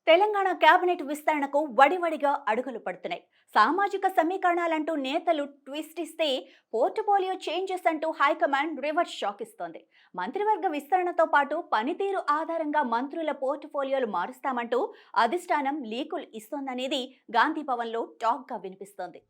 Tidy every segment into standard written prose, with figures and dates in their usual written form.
Telangana cabinet విస్తరణకు వడివడిగా అడుగులు పడుతున్నాయి. సామాజిక సమీకరణాలంటూ నేతలు ట్విస్ట్ ఇస్తే పోర్ట్ఫోలియో చేంజెస్ అంటూ హైకమాండ్ రివర్స్ షాక్ ఇస్తోంది. మంత్రివర్గ విస్తరణతో పాటు పనితీరు ఆధారంగా మంత్రుల పోర్ట్ఫోలియోలు మారుస్తామంటూ అధిష్టానం లీకులు ఇస్తోందనేది గాంధీ భవన్లో టాక్గా వినిపిస్తోంది.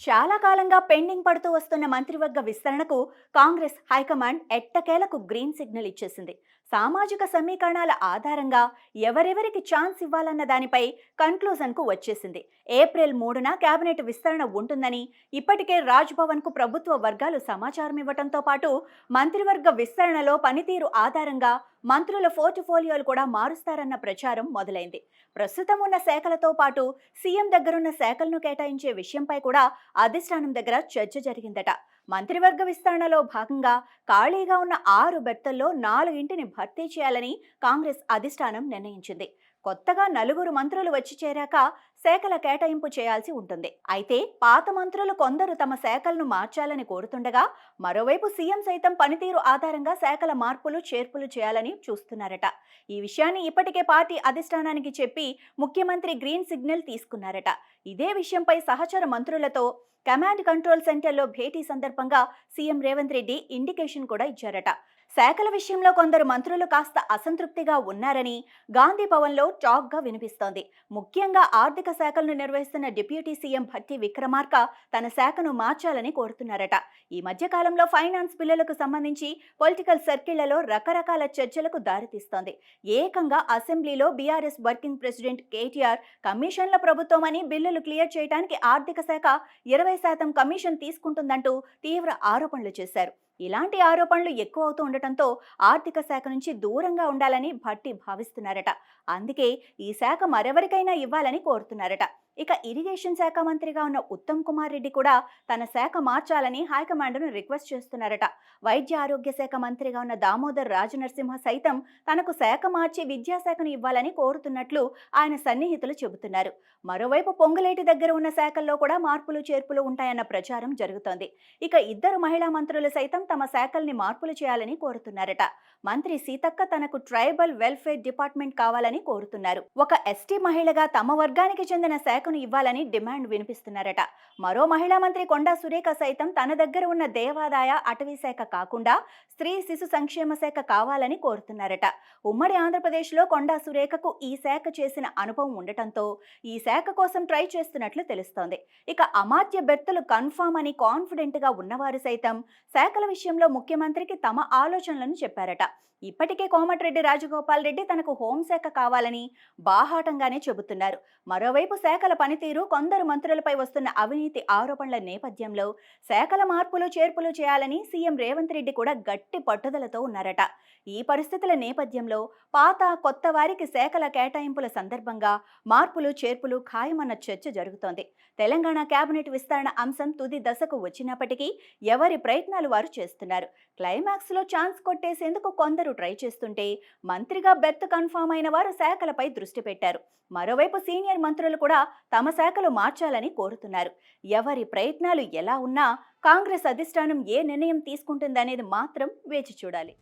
చాలా కాలంగా పెండింగ్ పడుతూ వస్తున్న మంత్రివర్గ విస్తరణకు కాంగ్రెస్ హైకమాండ్ ఎట్టకేలకు గ్రీన్ సిగ్నల్ ఇచ్చేసింది. సామాజిక సమీకరణాల ఆధారంగా ఎవరెవరికి ఛాన్స్ ఇవ్వాలన్న దానిపై కన్క్లూజన్కు వచ్చేసింది. ఏప్రిల్ 3న కేబినెట్ విస్తరణ ఉంటుందని ఇప్పటికే రాజ్భవన్కు ప్రభుత్వ వర్గాలు సమాచారం ఇవ్వడంతో పాటు మంత్రివర్గ విస్తరణలో పనితీరు ఆధారంగా మంత్రుల పోర్ట్ఫోలియోలు కూడా మారుస్తారన్న ప్రచారం మొదలైంది. ప్రస్తుతం ఉన్న శాఖలతో పాటు సీఎం దగ్గరున్న శాఖలను కేటాయించే విషయంపై కూడా అధిష్టానం దగ్గర చర్చ జరిగిందట. మంత్రివర్గ విస్తరణలో భాగంగా ఖాళీగా ఉన్న 6 బెర్తల్లో 4ని భర్తీ చేయాలని కాంగ్రెస్ అధిష్టానం నిర్ణయించింది. కొత్తగా 4 మంత్రులు వచ్చి చేరాక శాఖల కేటాయింపు చేయాల్సి ఉంటుంది. అయితే పాత మంత్రులు కొందరు తమ శాఖలను మార్చాలని కోరుతుండగా, మరోవైపు సీఎం సైతం పనితీరు ఆధారంగా శాఖల మార్పులు చేర్పులు చేయాలని చూస్తున్నారట. ఈ విషయాన్ని ఇప్పటికే పార్టీ అధిష్టానానికి చెప్పి ముఖ్యమంత్రి గ్రీన్ సిగ్నల్ తీసుకున్నారట. ఇదే విషయంపై సహచర మంత్రులతో కమాండ్ కంట్రోల్ సెంటర్లో భేటీ సందర్భంగా సీఎం రేవంత్ రెడ్డి ఇండికేషన్ కూడా ఇచ్చారట. శాఖల విషయంలో కొందరు మంత్రులు కాస్త అసంతృప్తిగా ఉన్నారని గాంధీ భవన్లో టాక్గా వినిపిస్తోంది. ముఖ్యంగా ఆర్థిక శాఖలను నిర్వహిస్తున్న డిప్యూటీ సీఎం భట్టి విక్రమార్క తన శాఖను మార్చాలని కోరుతున్నారట. ఈ మధ్య కాలంలో ఫైనాన్స్ బిల్లులకు సంబంధించి పొలిటికల్ సర్కిళ్లలో రకరకాల చర్చలకు దారితీస్తోంది. ఏకంగా అసెంబ్లీలో బీఆర్ఎస్ వర్కింగ్ ప్రెసిడెంట్ కేటీఆర్ కమిషన్ల ప్రభుత్వమని బిల్లులు క్లియర్ చేయడానికి ఆర్థిక శాఖ 20% కమిషన్ తీసుకుంటుందంటూ తీవ్ర ఆరోపణలు చేశారు. ఇలాంటి ఆరోపణలు ఎక్కువ అవుతూ ఉండటంతో ఆర్థిక శాఖ నుంచి దూరంగా ఉండాలని భట్టి భావిస్తున్నారట. అందుకే ఈ శాఖ మరెవరికైనా ఇవ్వాలని కోరుతున్నారట. ఇక ఇరిగేషన్ శాఖ మంత్రిగా ఉన్న ఉత్తమ్ కుమార్ రెడ్డి కూడా తన శాఖ మార్చాలని హైకమాండ్ను రిక్వెస్ట్ చేస్తున్నారట. వైద్య ఆరోగ్య శాఖ మంత్రిగా ఉన్న దామోదర్ రాజనరసింహ సైతం తనకు శాఖ మార్చి విద్యాశాఖను ఇవ్వాలని కోరుతున్నట్లు ఆయన సన్నిహితులు చెబుతున్నారు. మరోవైపు పొంగులేటి దగ్గర ఉన్న శాఖల్లో కూడా మార్పులు చేర్పులు ఉంటాయన్న ప్రచారం జరుగుతోంది. ఇక 2 మహిళా మంత్రులు సైతం తమ శాఖల్ని మార్పులు చేయాలని కోరుతున్నారట. మంత్రి సీతక్క తనకు ట్రైబల్ వెల్ఫేర్ డిపార్ట్మెంట్ కావాలని కోరుతున్నారు. ఒక ఎస్టీ మహిళగా తమ వర్గానికి చెందిన శాఖను ఇవ్వాలని డిమాండ్ వినిపిస్తున్నారట. మరో మహిళా మంత్రి కొండా సురేఖ సైతం తన దగ్గర ఉన్న దేవాదాయ అటవీ శాఖ కాకుండా స్త్రీ శిశు సంక్షేమ శాఖ కావాలని కోరుతున్నారట. ఉమ్మడి ఆంధ్రప్రదేశ్లో కొండా సురేఖకు ఈ శాఖ చేసిన అనుభవం ఉండటంతో ఈ శాఖ కోసం ట్రై చేస్తున్నట్లు తెలుస్తోంది. ఇక అమాత్య బెర్తులు కన్ఫామ్ అని కాన్ఫిడెంట్ గా ఉన్నవారు సైతం శాఖల విషయంలో ముఖ్యమంత్రికి తమ ఆలోచనలను చెప్పారట. ఇప్పటికే కోమటిరెడ్డి రాజగోపాల్ రెడ్డి తనకు హోంశాఖ కావాలని బాహాటంగానే చెబుతున్నారు. మరోవైపు శాఖల పనితీరు, కొందరు మంత్రులపై వస్తున్న అవినీతి ఆరోపణల నేపథ్యంలో శాఖల మార్పులు చేర్పులు చేయాలని సీఎం రేవంత్ రెడ్డి కూడా గట్టి పట్టుదలతో ఉన్నారట. ఈ పరిస్థితుల నేపథ్యంలో పాత కొత్త వారికి శాఖల కేటాయింపుల సందర్భంగా మార్పులు చేర్పులు ఖాయమన్న చర్చ జరుగుతోంది. తెలంగాణ కేబినెట్ విస్తరణ అంశం తుది దశకు వచ్చినప్పటికీ ఎవరి ప్రయత్నాలు వారు చేస్తున్నారు. క్లైమాక్స్ లో ఛాన్స్ కొట్టేసేందుకు కొందరు ట్రై చేస్తుంటే, మంత్రిగా బెర్త్ కన్ఫామ్ అయిన వారు శాఖలపై దృష్టి పెట్టారు. మరోవైపు సీనియర్ మంత్రులు కూడా తమ శాఖలు మార్చాలని కోరుతున్నారు. ఎవరి ప్రయత్నాలు ఎలా ఉన్నా కాంగ్రెస్ అధిష్టానం ఏ నిర్ణయం తీసుకుంటుందనేది మాత్రం వేచి చూడాలి.